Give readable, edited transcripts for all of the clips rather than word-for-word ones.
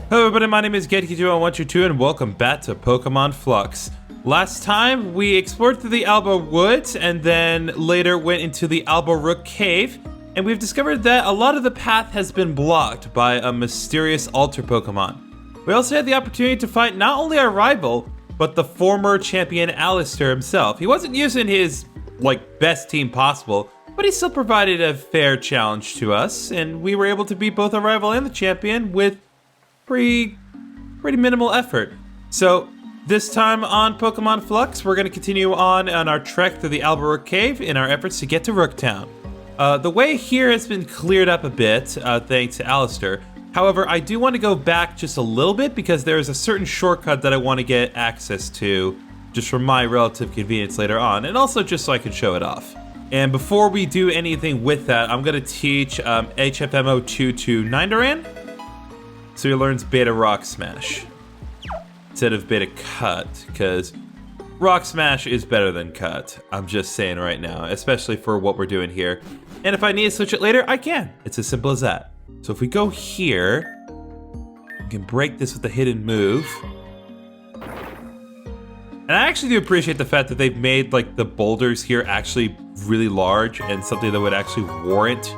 Hello everybody, my name is Getkey2112 and welcome back to Pokémon Flux. Last time we explored through the Alba Woods and then later went into the Albarook cave, and we've discovered that a lot of the path has been blocked by a mysterious Altair Pokemon. We also had the opportunity to fight not only our rival, but the former champion Altair himself. He wasn't using his, best team possible, but he still provided a fair challenge to us, and we were able to beat both our rival and the champion with pretty minimal effort. So this time on Pokemon Flux, we're going to continue on our trek through the Albarook cave in our efforts to get to Rooktown. The way here has been cleared up a bit, thanks to Altair. However, I do want to go back just a little bit because there is a certain shortcut that I want to get access to just for my relative convenience later on, and also just so I can show it off. And before we do anything with that, I'm going to teach HFMO2 to Nidoran, so he learns Beta Rock Smash instead of Beta Cut, because Rock Smash is better than Cut. I'm just saying right now, especially for what we're doing here. And if I need to switch it later, I can. It's as simple as that. So if we go here, we can break this with a hidden move. And I actually do appreciate the fact that they've made the boulders here actually really large and something that would actually warrant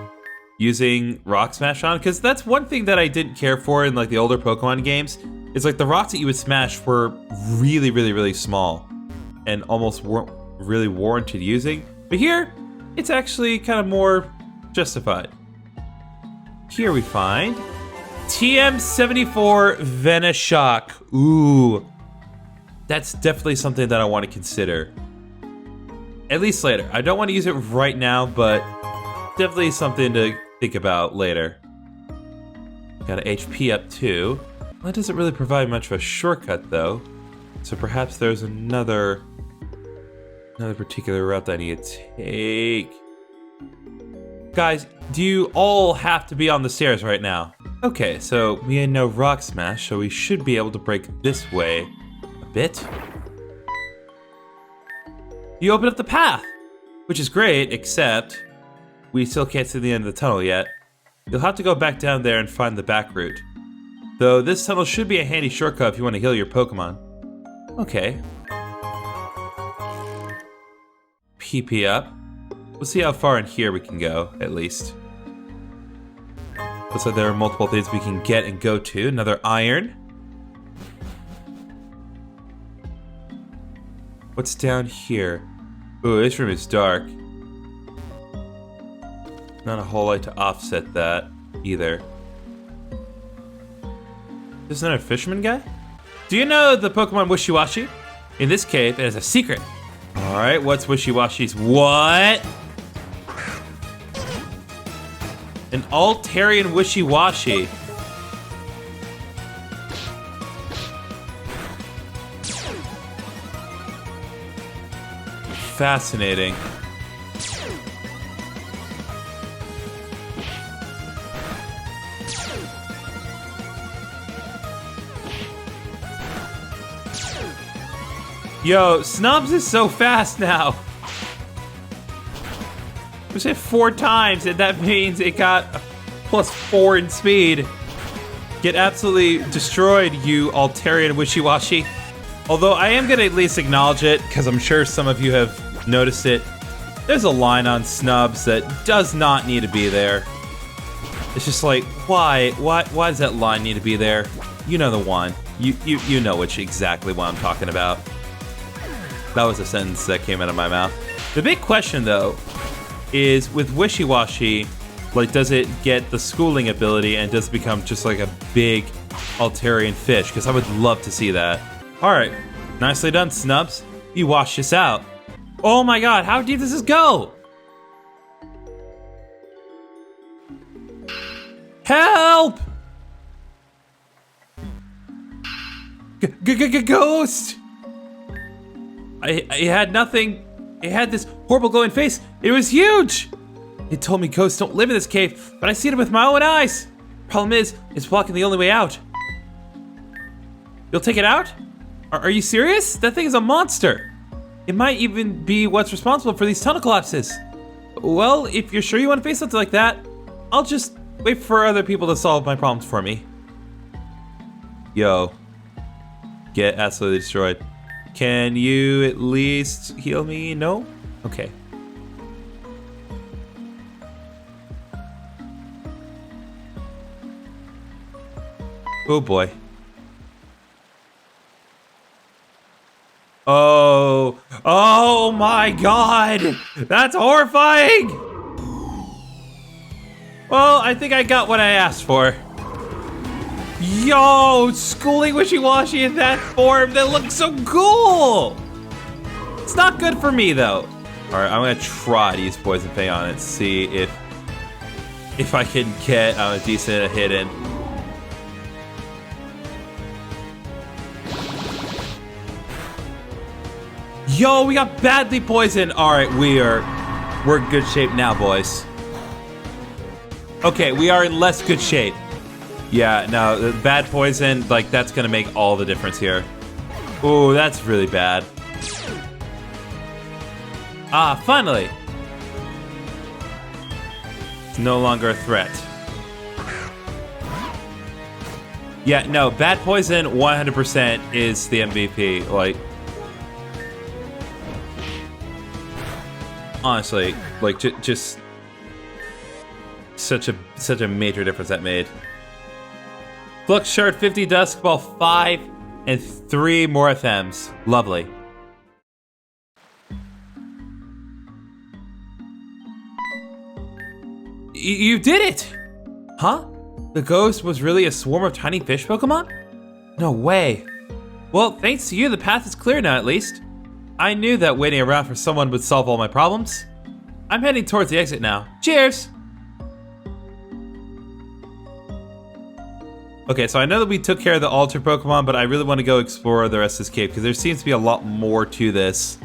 using Rock Smash on, because that's one thing that I didn't care for in the older Pokemon games, is the rocks that you would smash were really small and almost weren't really warranted using. But here, it's actually kind of more justified. Here we find TM74 Venoshock. Ooh, that's definitely something that I want to consider. At least later. I don't want to use it right now, but definitely something to think about later. Got an HP up too. That doesn't really provide much of a shortcut though. So perhaps there's another particular route that I need to take. Guys, do you all have to be on the stairs right now? Okay, so we know Rock Smash, so we should be able to break this way a bit. You open up the path, which is great, except we still can't see the end of the tunnel yet. You'll have to go back down there and find the back route. Though this tunnel should be a handy shortcut if you want to heal your Pokemon. Okay. PP up. We'll see how far in here we can go, at least. Looks like there are multiple things we can get and go to. Another iron. What's down here? Ooh, this room is dark. Not a whole lot to offset that, either. Is another fisherman guy? Do you know the Pokemon Wishiwashi? In this cave, it has a secret. Alright, what's Wishiwashi's? What? An Altarian Wishiwashi. Fascinating. Yo, Snubs is so fast now. We said 4 times, and that means it got +4 in speed. Get absolutely destroyed, you Altarian Wishiwashi. Although I am gonna at least acknowledge it, because I'm sure some of you have noticed it. There's a line on Snubs that does not need to be there. It's just why does that line need to be there? You know the one. You know exactly what I'm talking about. That was a sentence that came out of my mouth. The big question, though, is with Wishiwashi, does it get the schooling ability and does it become just a big Altarian fish? Because I would love to see that. Alright, nicely done, Snubs. You washed this out. Oh my god, how deep does this go? Help! Ghost! I had nothing. It had this horrible glowing face. It was huge. It told me ghosts don't live in this cave, but I seen it with my own eyes. Problem is, it's blocking the only way out. You'll take it out? Are you serious? That thing is a monster. It might even be what's responsible for these tunnel collapses. Well, if you're sure you want to face something like that, I'll just wait for other people to solve my problems for me. Yo. Get absolutely destroyed. Can you at least heal me? No? Okay. Oh boy. Oh. Oh my god! That's horrifying! Well, I think I got what I asked for. Yo, schooling wishy-washy in that form, that looks so cool! It's not good for me though. Alright, I'm gonna try to use Poison Fang on it, see if I can get a decent hit in. Yo, we got badly poisoned. Alright, we're in good shape now, boys. Okay, we are in less good shape. Yeah, no, the bad poison, like, that's gonna make all the difference here. Ooh, that's really bad. Ah, finally! It's no longer a threat. Yeah, no, bad poison 100% is the MVP. Like, honestly, like, just such a major difference that made. Flux Shard 50, Dusk Ball 5, and 3 more FMs. Lovely. You did it! Huh? The ghost was really a swarm of tiny fish Pokemon? No way. Well, thanks to you, the path is clear now at least. I knew that waiting around for someone would solve all my problems. I'm heading towards the exit now. Cheers! Okay, so I know that we took care of the Altair Pokemon, but I really want to go explore the rest of this cave because there seems to be a lot more to this.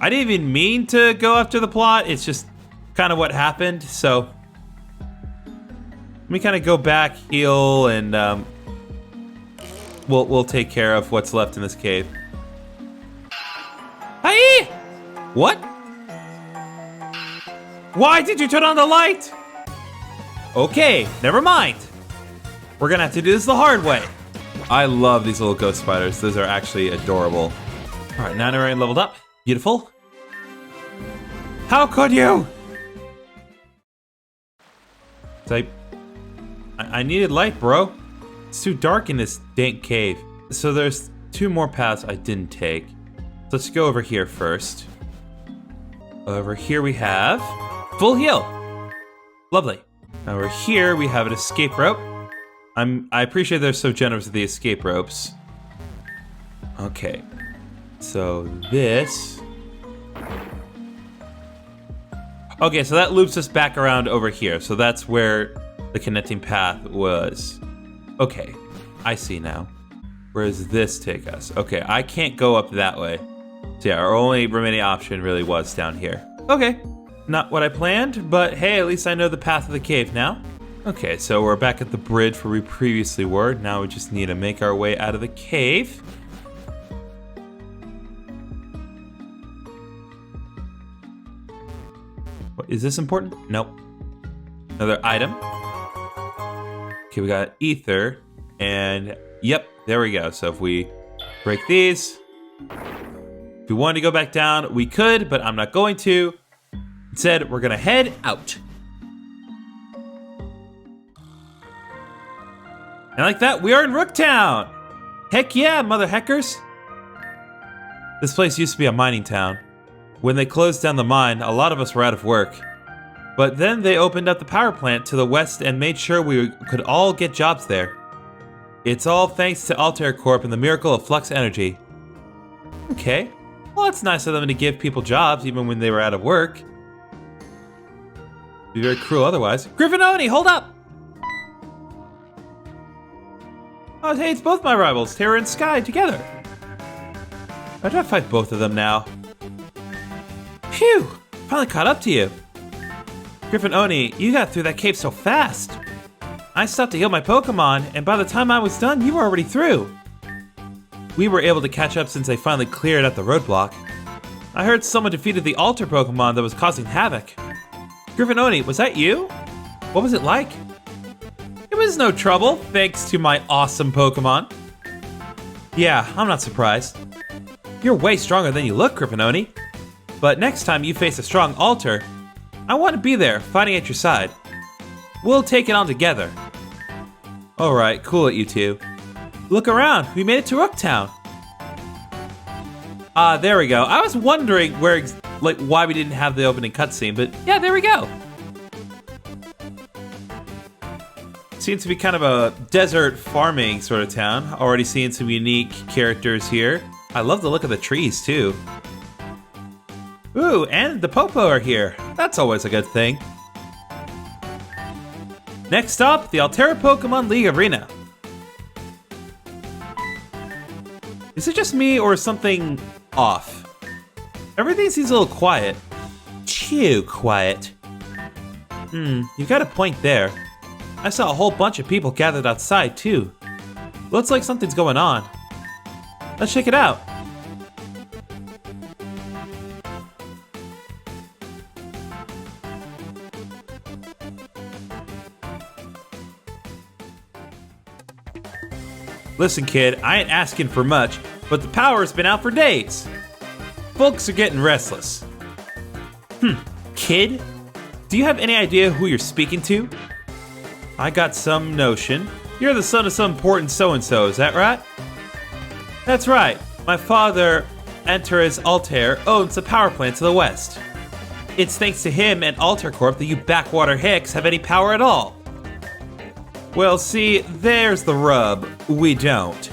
I didn't even mean to go after the plot, it's just kind of what happened, so let me kind of go back, heal, and we'll take care of what's left in this cave. Hi! What? Why did you turn on the light? Okay, never mind. We're gonna have to do this the hard way. I love these little ghost spiders. Those are actually adorable. All right, now we're leveled up. Beautiful. How could you? I needed light, bro. It's too dark in this dank cave. So there's 2 more paths I didn't take. Let's go over here first. Over here we have full heal. Lovely. Over here we have an escape rope. I appreciate they're so generous with the escape ropes. Okay. So this. Okay, so that loops us back around over here. So that's where the connecting path was. Okay, I see now. Where does this take us? Okay, I can't go up that way. So yeah, our only remaining option really was down here. Okay, not what I planned, but hey, at least I know the path of the cave now. Okay, so we're back at the bridge where we previously were. Now we just need to make our way out of the cave. What, is this important? Nope. Another item. Okay, we got ether, and yep, there we go. So if we break these, if we wanted to go back down, we could, but I'm not going to. Instead, we're gonna head out. And like that, we are in Rooktown! Heck yeah, mother heckers! This place used to be a mining town. When they closed down the mine, a lot of us were out of work. But then they opened up the power plant to the west and made sure we could all get jobs there. It's all thanks to Altair Corp and the miracle of Flux Energy. Okay, well it's nice of them to give people jobs even when they were out of work. It'd be very cruel otherwise. Griffinoni, hold up! Oh, hey, it's both my rivals, Terra and Sky, together. Why do I fight both of them now? Phew! Finally caught up to you. Griffin Oni, you got through that cave so fast. I stopped to heal my Pokemon, and by the time I was done, you were already through. We were able to catch up since they finally cleared out the roadblock. I heard someone defeated the Altair Pokemon that was causing havoc. Griffin Oni, was that you? What was it like? It was no trouble, thanks to my awesome Pokemon. Yeah, I'm not surprised. You're way stronger than you look, Griffinoni. But next time you face a strong Altair, I want to be there, fighting at your side. We'll take it on together. Alright, cool it, you two. Look around, we made it to Rooktown. There we go. I was wondering why we didn't have the opening cutscene, but yeah, there we go. Seems to be kind of a desert farming sort of town. Already seeing some unique characters here. I love the look of the trees, too. Ooh, and the Popo are here. That's always a good thing. Next up, the Altair Pokemon League Arena. Is it just me or something off? Everything seems a little quiet. Too quiet. You got a point there. I saw a whole bunch of people gathered outside too. Looks like something's going on. Let's check it out. Listen, kid, I ain't asking for much, but the power's been out for days. Folks are getting restless. Kid? Do you have any idea who you're speaking to? I got some notion. You're the son of some important so-and-so, is that right? That's right. My father, Altair, owns a power plant to the west. It's thanks to him and Altair Corp that you backwater hicks have any power at all. Well, see, there's the rub. We don't.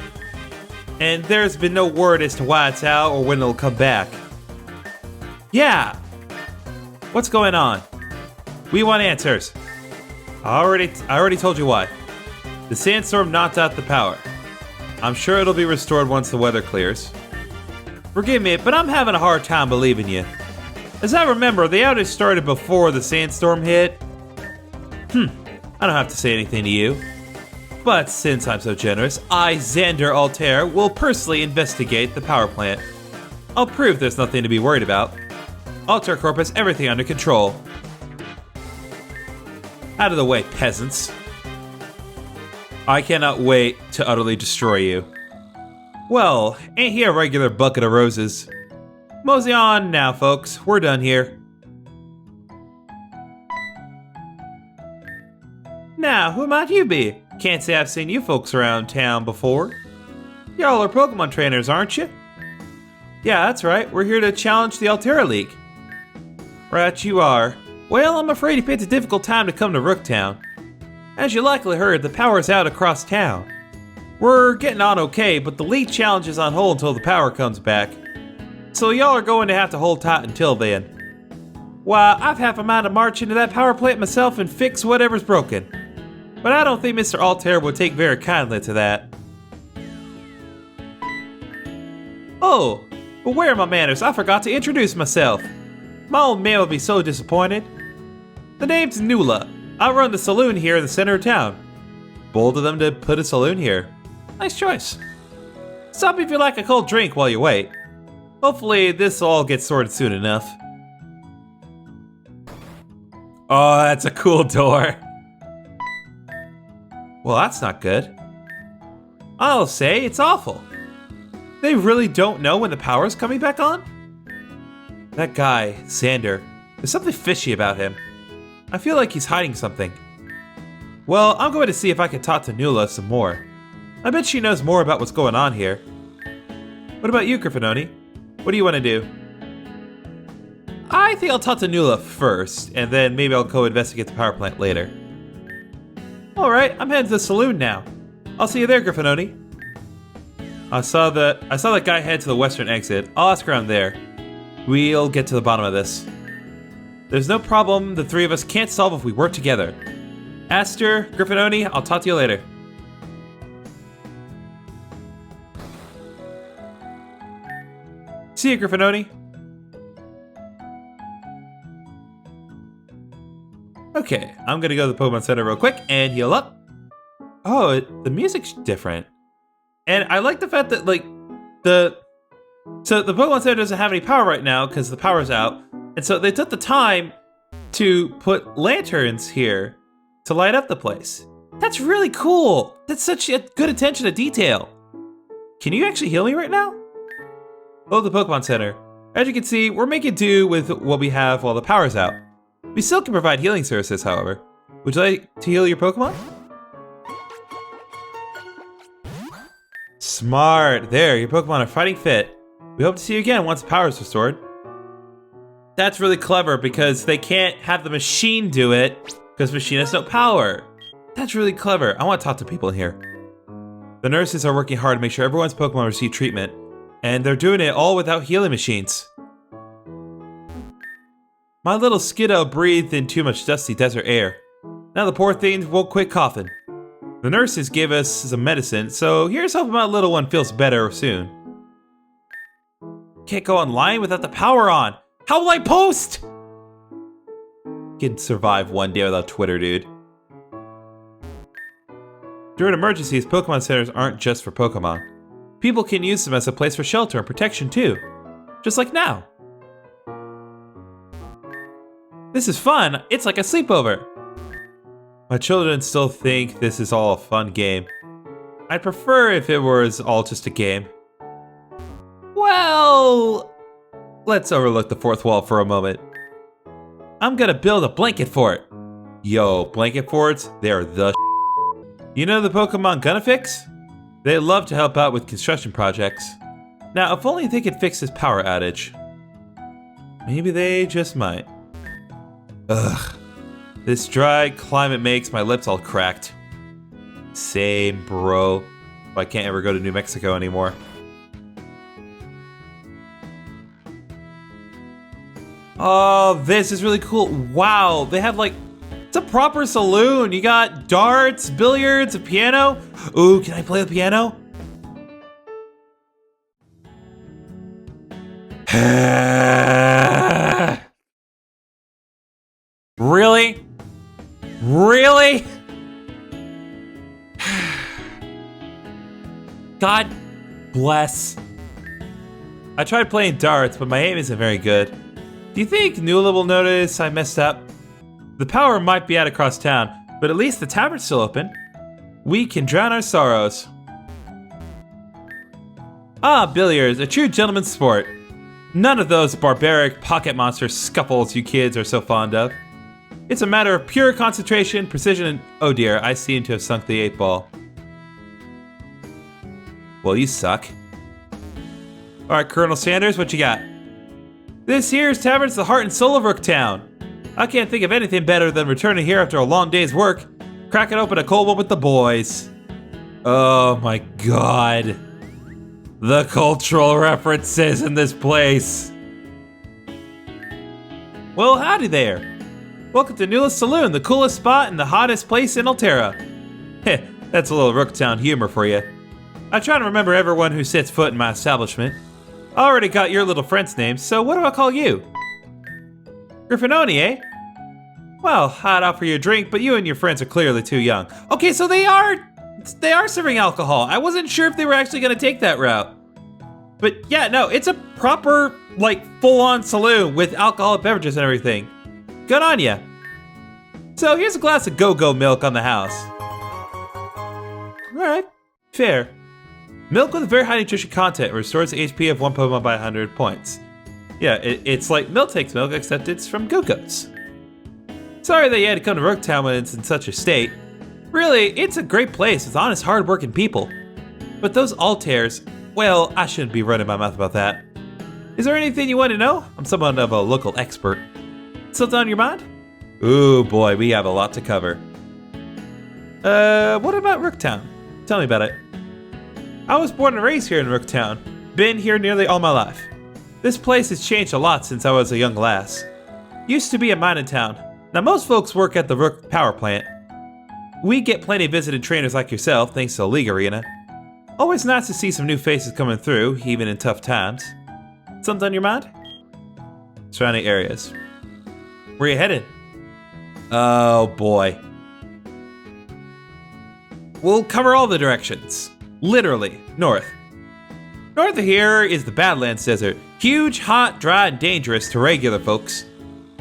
And there's been no word as to why it's out or when it'll come back. Yeah. What's going on? We want answers. I already told you why. The sandstorm knocked out the power. I'm sure it'll be restored once the weather clears. Forgive me, but I'm having a hard time believing you. As I remember, the outage started before the sandstorm hit. I don't have to say anything to you. But since I'm so generous, I, Xander Altair, will personally investigate the power plant. I'll prove there's nothing to be worried about. Altair Corp has everything under control. Out of the way, peasants. I cannot wait to utterly destroy you. Well, ain't he a regular bucket of roses? Mosey on now, folks. We're done here. Now, who might you be? Can't say I've seen you folks around town before. Y'all are Pokemon trainers, aren't you? Yeah, that's right. We're here to challenge the Altair League. Right you are. Well, I'm afraid you picked a difficult time to come to Rooktown. As you likely heard, the power's out across town. We're getting on okay, but the league challenge is on hold until the power comes back. So y'all are going to have to hold tight until then. Why, I've half a mind to march into that power plant myself and fix whatever's broken. But I don't think Mr. Altair would take very kindly to that. Oh, but where are my manners? I forgot to introduce myself. My old man would be so disappointed. The name's Nula. I run the saloon here in the center of town. Bold of them to put a saloon here. Nice choice. Stop if you like a cold drink while you wait. Hopefully this all gets sorted soon enough. Oh, that's a cool door. Well, that's not good. I'll say it's awful. They really don't know when the power's coming back on? That guy, Xander, there's something fishy about him. I feel like he's hiding something. Well, I'm going to see if I can talk to Nula some more. I bet she knows more about what's going on here. What about you, Griffinoni? What do you want to do? I think I'll talk to Nula first, and then maybe I'll go investigate the power plant later. Alright, I'm heading to the saloon now. I'll see you there, Griffinoni. I saw that guy head to the western exit. I'll ask around there. We'll get to the bottom of this. There's no problem the three of us can't solve if we work together. Aster, Griffinoni, I'll talk to you later. See you, Griffinoni. Okay, I'm gonna go to the Pokemon Center real quick and heal up. Oh, the music's different. And I like the fact that, like, the Pokemon Center doesn't have any power right now because the power's out. And so they took the time to put lanterns here to light up the place. That's really cool. That's such a good attention to detail. Can you actually heal me right now? Oh, the Pokemon Center. As you can see, we're making do with what we have while the power's out. We still can provide healing services, however. Would you like to heal your Pokemon? Smart. There, your Pokemon are fighting fit. We hope to see you again once the power is restored. That's really clever because they can't have the machine do it because the machine has no power. That's really clever. I want to talk to people in here. The nurses are working hard to make sure everyone's Pokemon receive treatment, and they're doing it all without healing machines. My little Skiddo breathed in too much dusty desert air. Now the poor thing won't quit coughing. The nurses gave us some medicine, so here's hoping my little one feels better soon. Can't go online without the power on. How will I post? Can survive one day without Twitter, dude. During emergencies, Pokemon centers aren't just for Pokemon. People can use them as a place for shelter and protection too. Just like now. This is fun. It's like a sleepover. My children still think this is all a fun game. I'd prefer if it was all just a game. Well, let's overlook the fourth wall for a moment. I'm gonna build a blanket fort. Yo, blanket forts, they're the You know the Pokemon gonna fix? They love to help out with construction projects. Now, if only they could fix this power outage. Maybe they just might. Ugh. This dry climate makes my lips all cracked. Same, bro. I can't ever go to New Mexico anymore. Oh, this is really cool. Wow, they have like, it's a proper saloon. You got darts, billiards, a piano. Ooh, can I play the piano? Really? Really? God bless. I tried playing darts, but my aim isn't very good. Do you think Newell will notice I messed up? The power might be out across town, but at least the tavern's still open. We can drown our sorrows. Ah, billiards, a true gentleman's sport. None of those barbaric pocket monster scuffles you kids are so fond of. It's a matter of pure concentration, precision, and oh dear, I seem to have sunk the 8-ball. Well, you suck. Alright, Colonel Sanders, what you got? This here's tavern's the heart and soul of Rooktown. I can't think of anything better than returning here after a long day's work, cracking open a cold one with the boys. Oh my god. The cultural references in this place. Well, howdy there. Welcome to Newell's Saloon, the coolest spot and the hottest place in Altair. Heh, that's a little Rooktown humor for you. I try to remember everyone who sets foot in my establishment. I already got your little friend's name, so what do I call you? Griffinoni, eh? Well, I'd offer you a drink, but you and your friends are clearly too young. Okay, so they are serving alcohol. I wasn't sure if they were actually going to take that route. But yeah, no, it's a proper, like, full-on saloon with alcoholic beverages and everything. Good on ya. So here's a glass of go-go milk on the house. Alright, fair. Milk with a very high nutrition content restores the HP of one Pokemon by 100 points. Yeah, it's like Milk Takes Milk, except it's from Go-Go's. Sorry that you had to come to Rooktown when it's in such a state. Really, it's a great place with honest, hard-working people. But those Altairs, well, I shouldn't be running my mouth about that. Is there anything you want to know? I'm somewhat of a local expert. Something on your mind? Ooh, boy, we have a lot to cover. What about Rooktown? Tell me about it. I was born and raised here in Rooktown. Been here nearly all my life. This place has changed a lot since I was a young lass. Used to be a mining town. Now most folks work at the Rook power plant. We get plenty of visited trainers like yourself thanks to the League Arena. Always nice to see some new faces coming through, even in tough times. Something on your mind? Surrounding areas. Where you headed? Oh boy. We'll cover all the directions. Literally, north. North of here is the Badlands Desert. Huge, hot, dry, and dangerous to regular folks.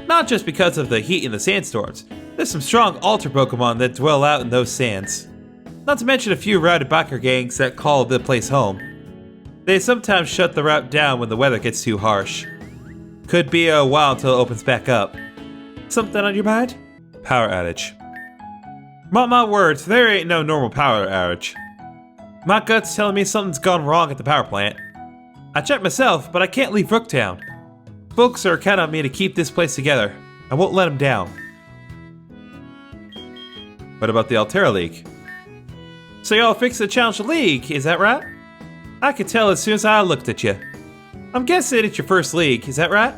Not just because of the heat and the sandstorms. There's some strong altar Pokemon that dwell out in those sands. Not to mention a few rowdy biker gangs that call the place home. They sometimes shut the route down when the weather gets too harsh. Could be a while until it opens back up. Something on your mind? Power outage. Mark my words, there ain't no normal power outage. My gut's telling me something's gone wrong at the power plant. I checked myself, but I can't leave Rooktown. Folks are counting on me to keep this place together. I won't let them down. What about the Altair League? So y'all fixed the Challenge League, is that right? I could tell as soon as I looked at you. I'm guessing it's your first league, is that right?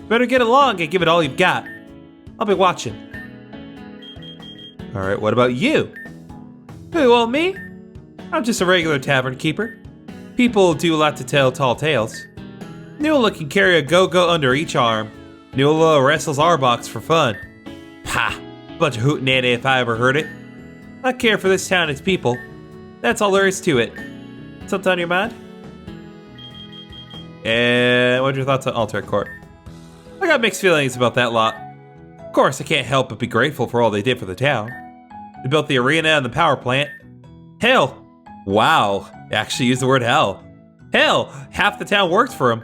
Better get along and give it all you've got. I'll be watching. Alright, what about you? Who, well, me? I'm just a regular tavern keeper. People do like to tell tall tales. Nuala can carry a go-go under each arm. Nuala wrestles our box for fun. Ha! Bunch of hootenanny if I ever heard it. I care for this town and its people. That's all there is to it. Something on your mind? And what are your thoughts on Altair Court? I got mixed feelings about that lot. Of course, I can't help but be grateful for all they did for the town. They built the arena and the power plant. Hell! Wow, they actually used the word hell. Hell, half the town worked for them.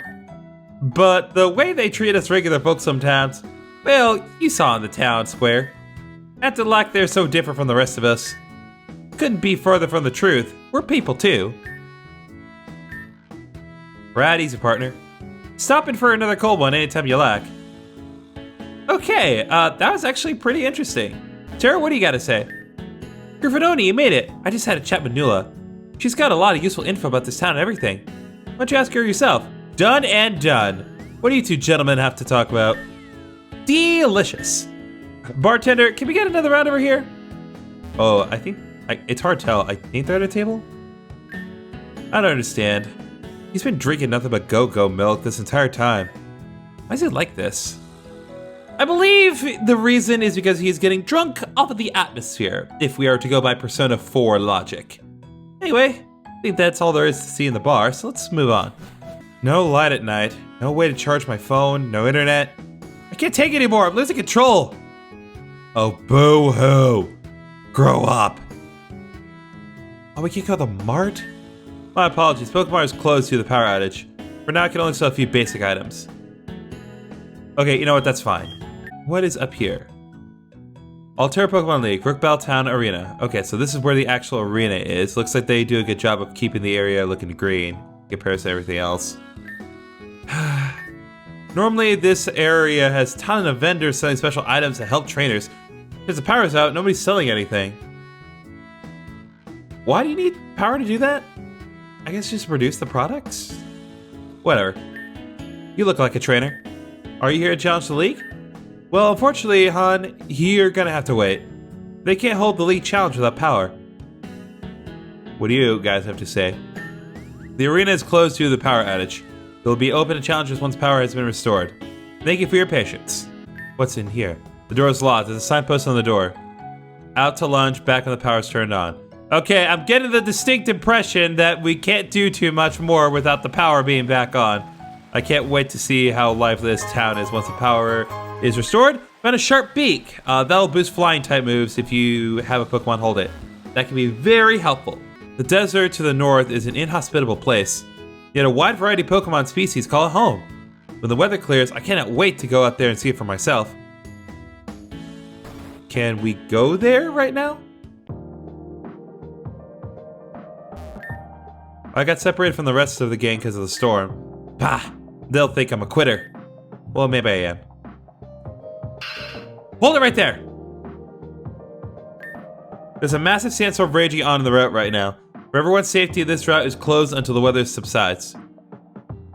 But the way they treat us regular folks sometimes, well, you saw in the town square. Acting like they're so different from the rest of us. Couldn't be further from the truth. We're people too. Right, easy partner. Stop in for another cold one anytime you like. Okay, that was actually pretty interesting. Tara, what do you got to say? Gryffindoni, you made it. I just had a chat with Nuala. She's got a lot of useful info about this town and everything. Why don't you ask her yourself? Done and done. What do you two gentlemen have to talk about? Delicious. Bartender, can we get another round over here? Oh, I think, it's hard to tell. I think they're at a table? I don't understand. He's been drinking nothing but go-go milk this entire time. Why is he like this? I believe the reason is because he's getting drunk off of the atmosphere, if we are to go by Persona 4 logic. Anyway, I think that's all there is to see in the bar, so let's move on. No light at night, no way to charge my phone, no internet. I can't take it anymore, I'm losing control. Oh, boo-hoo. Grow up. Oh, we can't go to the mart? My apologies, Pokemon is closed due to the power outage. For now, I can only sell a few basic items. Okay, you know what, that's fine. What is up here? Altair Pokemon League, Rook Town Arena. Okay, so this is where the actual arena is. Looks like they do a good job of keeping the area looking green compared to everything else. Normally, this area has a ton of vendors selling special items to help trainers. Because the power's out, nobody's selling anything. Why do you need power to do that? I guess just produce the products? Whatever. You look like a trainer. Are you here to challenge the league? Well, unfortunately, hon, you're gonna have to wait. They can't hold the league challenge without power. What do you guys have to say? The arena is closed due to the power outage. It will be open to challenges once power has been restored. Thank you for your patience. What's in here? The door is locked. There's a signpost on the door. Out to lunch, back when the power's turned on. Okay, I'm getting the distinct impression that we can't do too much more without the power being back on. I can't wait to see how lively this town is once the power is restored. Found a sharp beak. That'll boost flying type moves if you have a Pokemon hold it. That can be very helpful. The desert to the north is an inhospitable place, yet a wide variety of Pokemon species call it home. When the weather clears, I cannot wait to go out there and see it for myself. Can we go there right now? I got separated from the rest of the gang because of the storm. Bah! They'll think I'm a quitter. Well, maybe I am. Hold it right there! There's a massive sandstorm raging on the route right now. For everyone's safety, this route is closed until the weather subsides.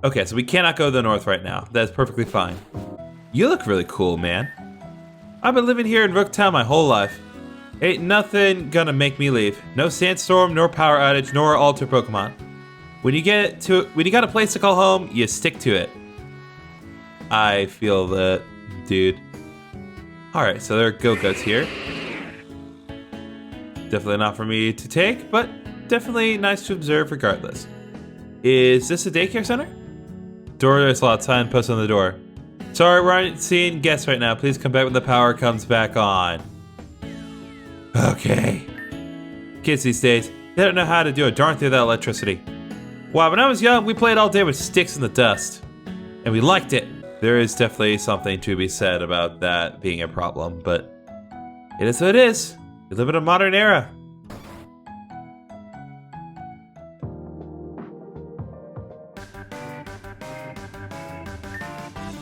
Okay, so we cannot go to the north right now. That's perfectly fine. You look really cool, man. I've been living here in Rooktown my whole life. Ain't nothing gonna make me leave. No sandstorm, nor power outage, nor alter Pokemon. When you got a place to call home, you stick to it. I feel that, dude. Alright, so there are Go-Goats here. Definitely not for me to take, but definitely nice to observe regardless. Is this a daycare center? Door is locked, sign post on the door. Sorry, we're not seeing guests right now. Please come back when the power comes back on. Okay. Kids these days, they don't know how to do a darn thing without electricity. Wow, when I was young, we played all day with sticks in the dust. And we liked it. There is definitely something to be said about that being a problem, but it is what it is. We live in a modern era.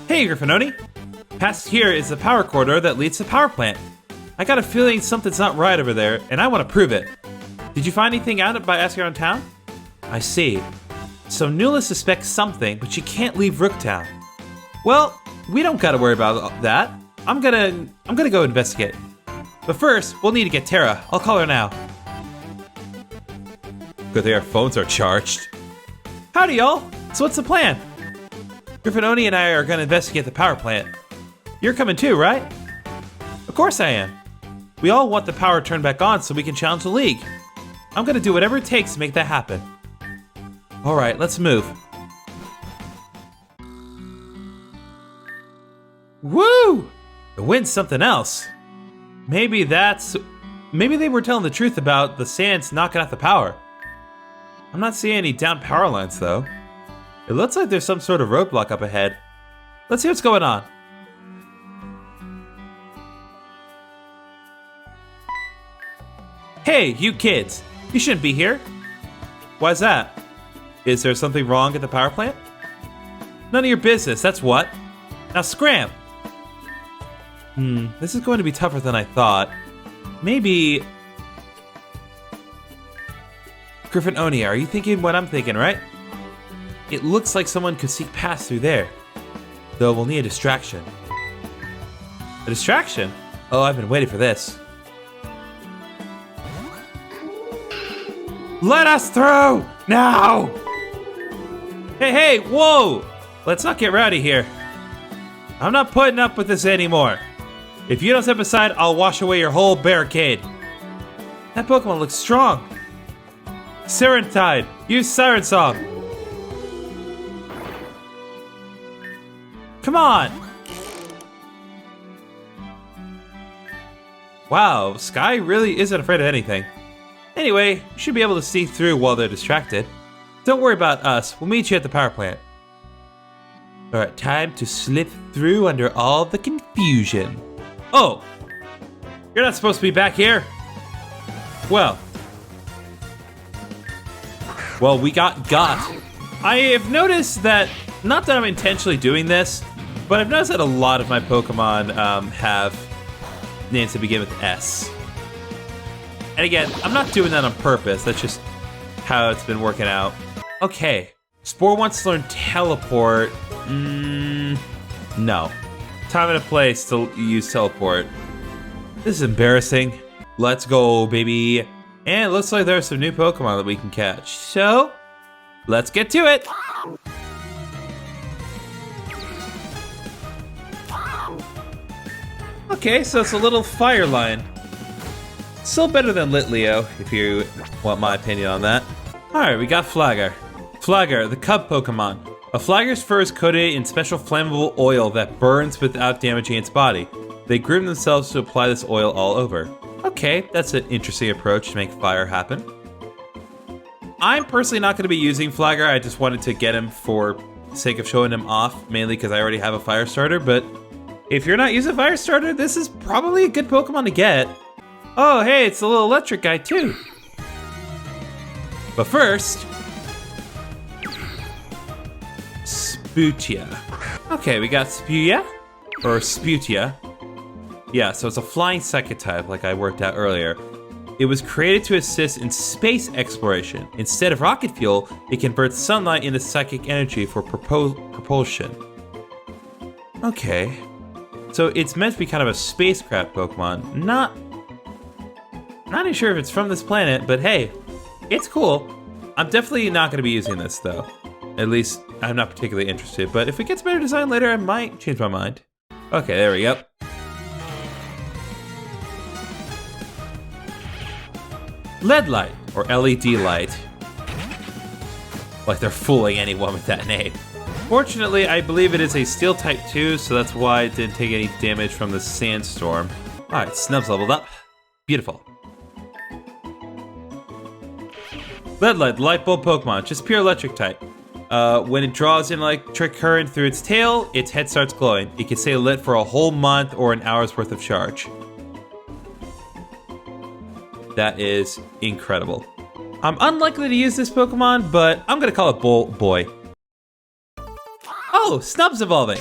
Hey, Griffinoni. Past here is the power corridor that leads to the power plant. I got a feeling something's not right over there, and I want to prove it. Did you find anything out by asking around town? I see. So Nuala suspects something, but she can't leave Rooktown. Well, we don't gotta worry about that. I'm gonna go investigate. But first, we'll need to get Tara. I'll call her now. Good thing our phones are charged. Howdy, y'all. So what's the plan? Griffinoni and I are gonna investigate the power plant. You're coming too, right? Of course I am. We all want the power turned back on so we can challenge the League. I'm gonna do whatever it takes to make that happen. All right, let's move. Woo! The wind's something else. Maybe they were telling the truth about the sands knocking out the power. I'm not seeing any down power lines though. It looks like there's some sort of roadblock up ahead. Let's see what's going on. Hey, you kids. You shouldn't be here. Why's that? Is there something wrong at the power plant? None of your business, that's what. Now scram! This is going to be tougher than I thought. Maybe... Griffinoni, are you thinking what I'm thinking, right? It looks like someone could sneak past through there. Though we'll need a distraction. A distraction? Oh, I've been waiting for this. Let us through! Now! Hey, whoa! Let's not get rowdy here. I'm not putting up with this anymore. If you don't step aside, I'll wash away your whole barricade. That Pokemon looks strong. Serentide, use Siren Song. Come on! Wow, Sky really isn't afraid of anything. Anyway, you should be able to see through while they're distracted. Don't worry about us, we'll meet you at the power plant. Alright, time to slip through under all the confusion. Oh! You're not supposed to be back here! Well, we got. I have noticed that, not that I'm intentionally doing this, but I've noticed that a lot of my Pokemon have names that begin with S. And again, I'm not doing that on purpose, that's just how it's been working out. Okay, Spore wants to learn Teleport. No. Time and a place to use Teleport. This is embarrassing. Let's go, baby. And it looks like there's some new Pokemon that we can catch. So, let's get to it. Okay, so it's a little fire line. Still better than Litleo, if you want my opinion on that. Alright, we got Flagger. Flagger, the cub Pokemon. A Flagger's fur is coated in special flammable oil that burns without damaging its body. They groom themselves to apply this oil all over. Okay, that's an interesting approach to make fire happen. I'm personally not going to be using Flagger, I just wanted to get him for the sake of showing him off, mainly because I already have a fire starter, but if you're not using fire starter, this is probably a good Pokemon to get. Oh, hey, it's the little electric guy too. But first, Sputia. Okay, we got Sputia, or Sputia. Yeah, so it's a flying psychic type, like I worked out earlier. It was created to assist in space exploration. Instead of rocket fuel, it converts sunlight into psychic energy for propulsion. Okay. So it's meant to be kind of a spacecraft Pokemon. Not even sure if it's from this planet, but hey, it's cool. I'm definitely not going to be using this though. At least, I'm not particularly interested, but if it gets better design later, I might change my mind. Okay, there we go. LED light, or LED light. Like they're fooling anyone with that name. Fortunately, I believe it is a steel type too, so that's why it didn't take any damage from the sandstorm. Alright, Snub's leveled up. Beautiful. Lead, light bulb Pokemon, just pure electric type. When it draws an electric current through its tail, its head starts glowing. It can stay lit for a whole month or an hour's worth of charge. That is incredible. I'm unlikely to use this Pokemon, but I'm gonna call it Boy. Oh, Snub's evolving.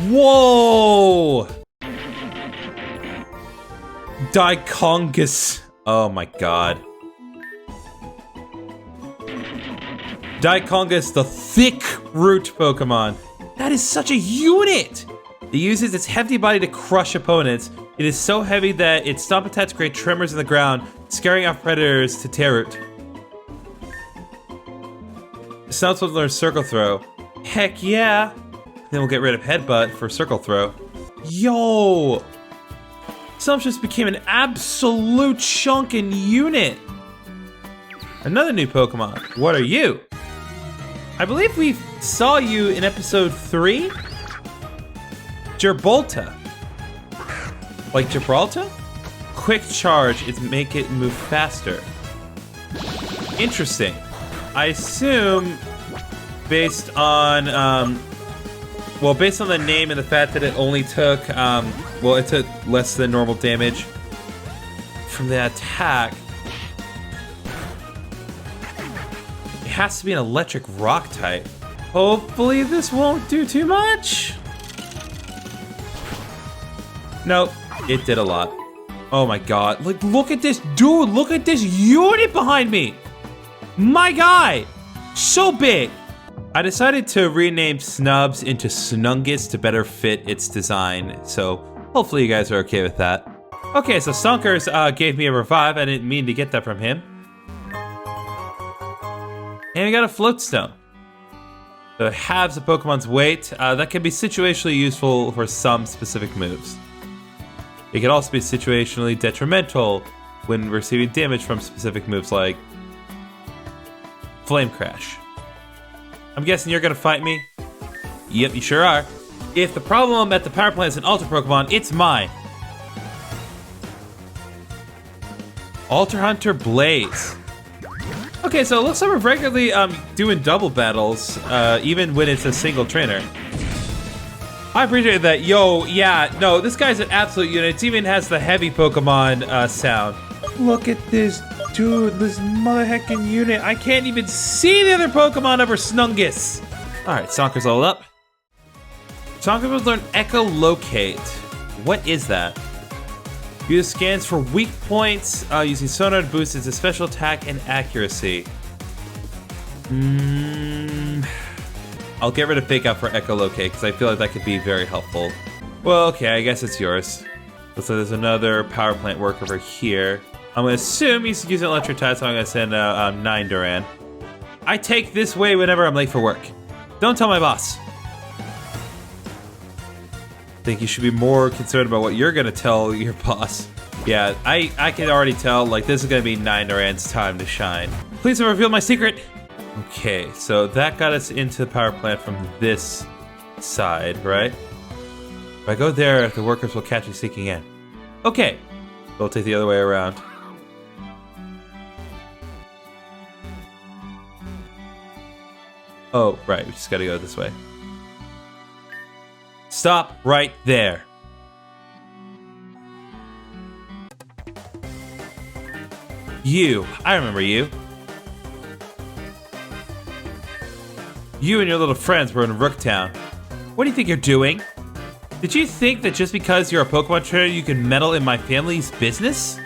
Whoa! Dicongus. Oh my god. Dicongus, the thick root Pokemon. That is such a unit! It uses its hefty body to crush opponents. It is so heavy that its stomp attacks create tremors in the ground, scaring off predators to tear root. Snubs will learn Circle Throw. Heck yeah! Then we'll get rid of Headbutt for Circle Throw. Yo! Snubs just became an absolute chunkin' unit. Another new Pokemon. What are you? I believe we saw you in episode 3? Gerbolta. Like Gibraltar? Quick charge is make it move faster. Interesting. I assume based on based on the name and the fact that it only took it took less than normal damage from the attack. It has to be an electric rock type. Hopefully this won't do too much. Nope, it did a lot. Oh my god, like look at this dude, look at this unit behind me. My guy, so big. I decided to rename Snubs into Snungus to better fit its design, so hopefully you guys are okay with that. Okay, so Stonkers gave me a revive. I didn't mean to get that from him. And we got a Float Stone. So it halves a Pokemon's weight. That can be situationally useful for some specific moves. It can also be situationally detrimental when receiving damage from specific moves like Flame Crash. I'm guessing you're gonna fight me? Yep, you sure are. If the problem at the power plant is an Alter Pokemon, it's mine. Alter Hunter Blaze. Okay, so it looks like we're regularly doing double battles, even when it's a single trainer. I appreciate that. Yo, yeah, no, this guy's an absolute unit. It even has the heavy Pokemon sound. Look at this dude, this mother heckin' unit. I can't even see the other Pokemon over Snungus. All right, Stonker's all up. Stonker will learn Echolocate. What is that? Use scans for weak points, using sonar to boost its special attack and accuracy. I'll get rid of Fake Out for Echolocate because I feel like that could be very helpful. Well, okay, I guess it's yours. Looks like there's another power plant work over here. I'm gonna assume he's using electric type, so I'm gonna send 9 Duran. I take this way whenever I'm late for work. Don't tell my boss. I think you should be more concerned about what you're gonna tell your boss. Yeah, I can already tell, like, this is gonna be 9 Duran's time to shine. Please don't reveal my secret. Okay, so that got us into the power plant from this side, right? If I go there, the workers will catch me sneaking in. Okay, we'll take the other way around. Oh, right, we just gotta go this way. Stop right there. You, I remember you. You and your little friends were in Rooktown. What do you think you're doing? Did you think that just because you're a Pokemon trainer you can meddle in my family's business?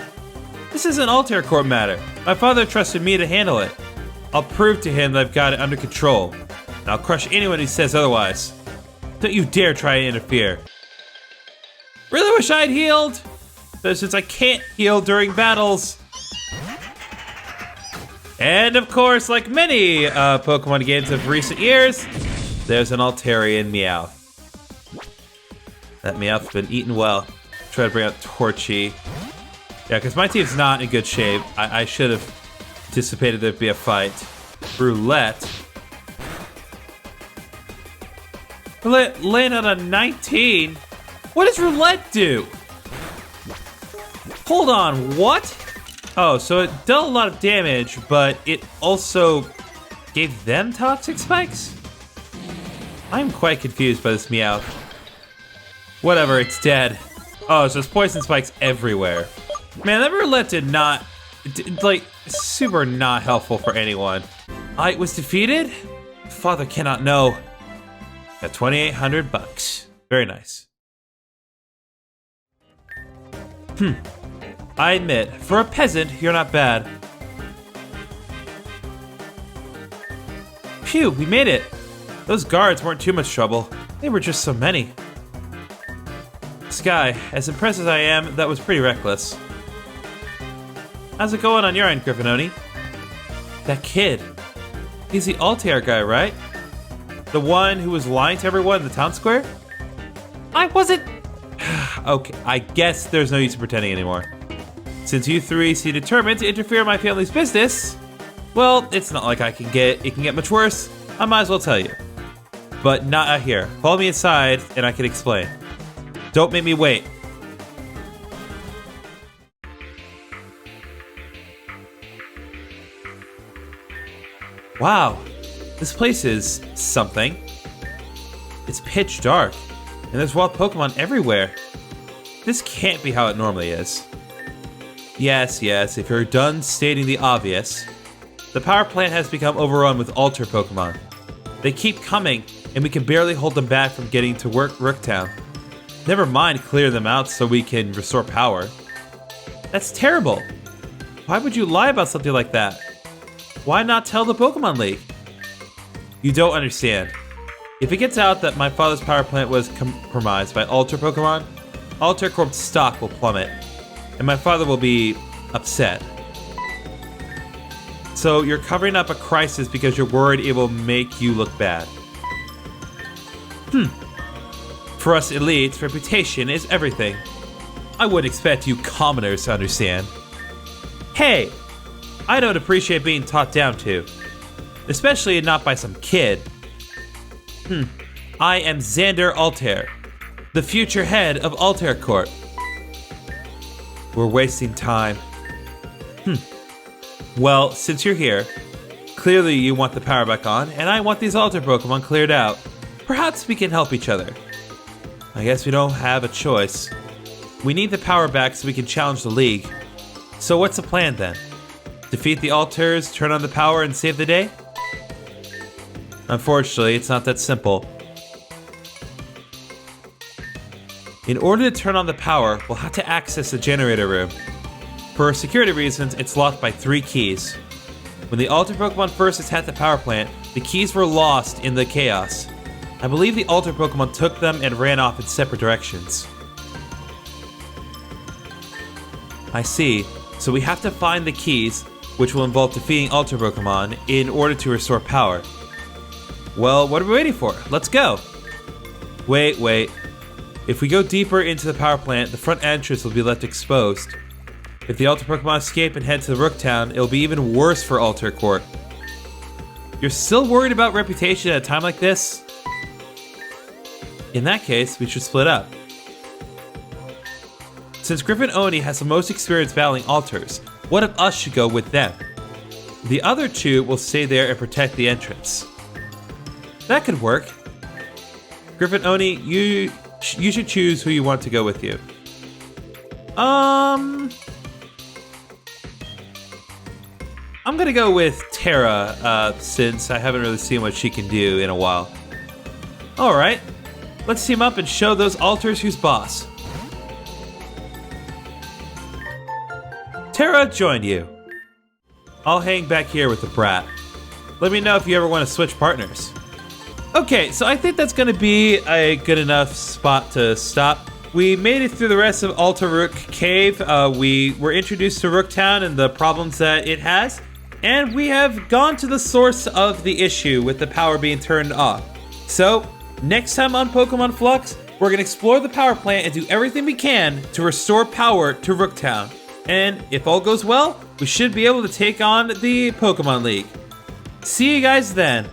This is an Altair court matter. My father trusted me to handle it. I'll prove to him that I've got it under control, and I'll crush anyone who says otherwise. Don't you dare try to interfere. Really wish I'd healed, but since I can't heal during battles. And of course, like many Pokemon games of recent years, there's an Altarian Meowth. That Meowth's been eaten well. Try to bring out Torchy. Yeah, because my team's not in good shape. I should have anticipated there'd be a fight. Roulette. Laying on a 19? What does roulette do? Hold on, what? Oh, so it dealt a lot of damage, but it also gave them toxic spikes? I'm quite confused by this Meowth. Whatever, it's dead. Oh, so there's poison spikes everywhere. Man, that roulette like, super not helpful for anyone. I was defeated? Father cannot know. Got 2,800 bucks. Very nice. I admit, for a peasant, you're not bad. Phew, we made it. Those guards weren't too much trouble. They were just so many. Sky, as impressed as I am, that was pretty reckless. How's it going on your end, Griffinoni? That kid. He's the Altair guy, right? The one who was lying to everyone in the town square? I wasn't... Okay, I guess there's no use in pretending anymore. Since you three seem determined to interfere in my family's business, well, it's not like it can get much worse. I might as well tell you. But not out here. Follow me inside and I can explain. Don't make me wait. Wow, this place is something. It's pitch dark, and there's wild Pokemon everywhere. This can't be how it normally is. Yes, if you're done stating the obvious, the power plant has become overrun with Altair Pokemon. They keep coming, and we can barely hold them back from getting to Rooktown. Never mind clear them out so we can restore power. That's terrible. Why would you lie about something like that? Why not tell the Pokemon League? You don't understand. If it gets out that my father's power plant was compromised by Altair Pokemon, Altair Corp's stock will plummet, and my father will be upset. So you're covering up a crisis because you're worried it will make you look bad. For us elites, reputation is everything. I wouldn't expect you commoners to understand. Hey! I don't appreciate being taught down to. Especially not by some kid. I am Xander Altair, the future head of Altair Corp. We're wasting time. Well, since you're here, clearly you want the power back on, and I want these Altair Pokemon cleared out. Perhaps we can help each other. I guess we don't have a choice. We need the power back so we can challenge the League. So what's the plan then? Defeat the Altairs, turn on the power, and save the day? Unfortunately, it's not that simple. In order to turn on the power, we'll have to access the generator room. For security reasons, it's locked by 3 keys. When the Altair Pokemon first attacked the power plant, the keys were lost in the chaos. I believe the Altair Pokemon took them and ran off in separate directions. I see. So we have to find the keys, which will involve defeating Altair Pokemon in order to restore power. Well, what are we waiting for? Let's go! Wait. If we go deeper into the power plant, the front entrance will be left exposed. If the Altair Pokemon escape and head to the Rooktown, it'll be even worse for Altair Corp. You're still worried about reputation at a time like this? In that case, we should split up. Since Griffin Oni has the most experience battling Altairs, one of us should go with them. The other 2 will stay there and protect the entrance. That could work. Griffin Oni, you should choose who you want to go with you. I'm gonna go with Terra, since I haven't really seen what she can do in a while. Alright, let's team up and show those Altairs who's boss. Terra joined you. I'll hang back here with the brat. Let me know if you ever want to switch partners. Okay, so I think that's going to be a good enough spot to stop. We made it through the rest of Albarook Cave. We were introduced to Rooktown and the problems that it has. And we have gone to the source of the issue with the power being turned off. So, next time on Pokémon Flux, we're going to explore the power plant and do everything we can to restore power to Rooktown. And if all goes well, we should be able to take on the Pokemon League. See you guys then.